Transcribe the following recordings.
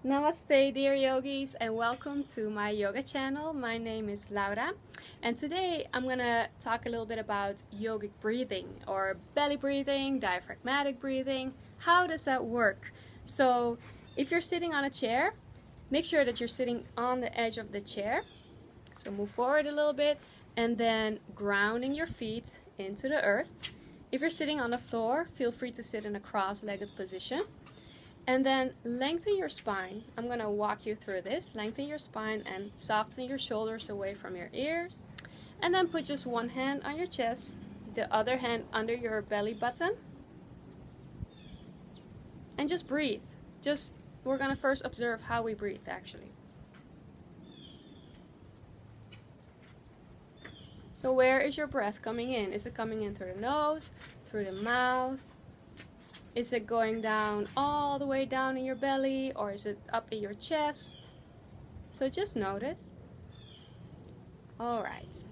Namaste, dear yogis, and welcome to my yoga channel. My name is Laura, and today I'm gonna talk a little bit about yogic breathing or belly breathing, diaphragmatic breathing. How does that work? So, if you're sitting on a chair, make sure that you're sitting on the edge of the chair. So, move forward a little bit and then grounding your feet into the earth. If you're sitting on the floor, feel free to sit in a cross-legged position. And then lengthen your spine. I'm going to walk you through this. Lengthen your spine and soften your shoulders away from your ears. And then put just one hand on your chest, the other hand under your belly button. And just breathe. We're going to first observe how we breathe actually. So where is your breath coming in? Is it coming in through the nose, through the mouth? Is it going down all the way down in your belly, or is it up in your chest? So just notice. Alright.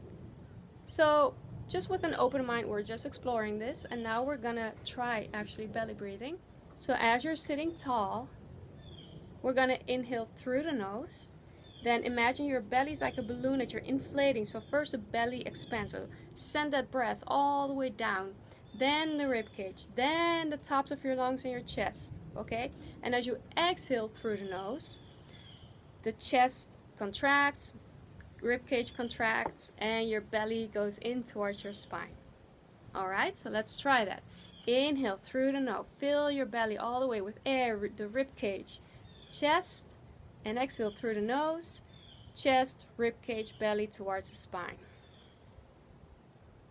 So just with an open mind, we're just exploring this, and now we're gonna try actually belly breathing. So as you're sitting tall, we're gonna inhale through the nose. Then imagine your belly's like a balloon that you're inflating. So first the belly expands. So send that breath all the way down. Then the rib cage, then the tops of your lungs and your chest, okay? And as you exhale through the nose, the chest contracts, rib cage contracts, and your belly goes in towards your spine. All right, so let's try that. Inhale through the nose, fill your belly all the way with air, the rib cage, chest, and exhale through the nose, chest, rib cage, belly towards the spine.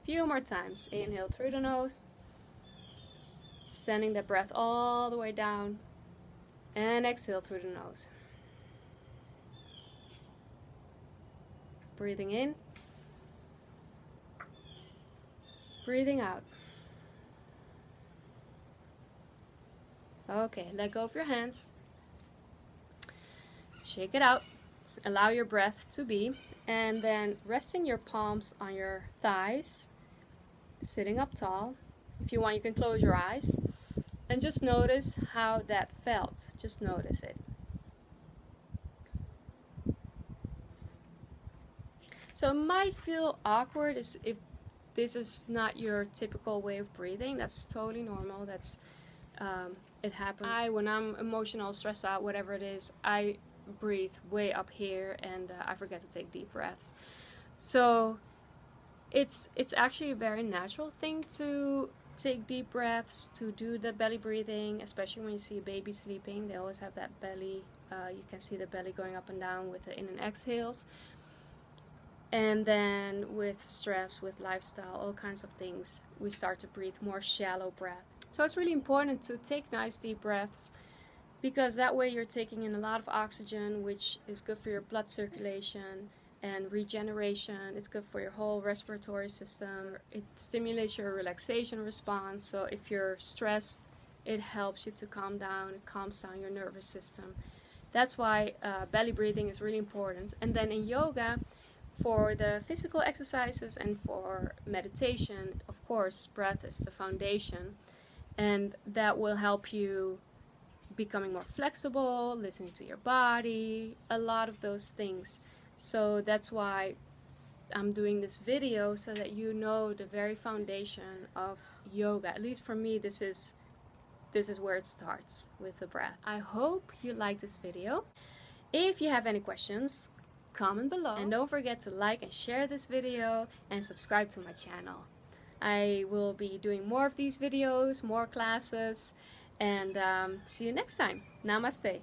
Few more times. Inhale through the nose, sending the breath all the way down, and exhale through the nose. Breathing in, breathing out. Okay, let go of your hands. Shake it out. Allow your breath to be, and then resting your palms on your thighs, sitting up tall. If you want, you can close your eyes and just notice how that felt. Just notice it. So it might feel awkward if this is not your typical way of breathing. That's totally normal. It happens. When I'm emotional, stressed out, whatever it is, I breathe way up here, and I forget to take deep breaths. So it's actually a very natural thing to take deep breaths, to do the belly breathing, especially when you see a baby sleeping. They always have that belly, you can see the belly going up and down with the in and exhales. And then with stress, with lifestyle, all kinds of things, we start to breathe more shallow breaths. So it's really important to take nice deep breaths, because that way you're taking in a lot of oxygen, which is good for your blood circulation and regeneration. It's good for your whole respiratory system. It stimulates your relaxation response. So if you're stressed, it helps you to calm down. It calms down your nervous system. That's why belly breathing is really important. And then in yoga, for the physical exercises and for meditation, of course, breath is the foundation. And that will help you becoming more flexible, listening to your body, a lot of those things. So that's why I'm doing this video, so that you know the very foundation of yoga. At least for me, this is where it starts, with the breath. I hope you like this video. If you have any questions, comment below, and don't forget to like and share this video and subscribe to my channel. I will be doing more of these videos, more classes, and see you next time. Namaste.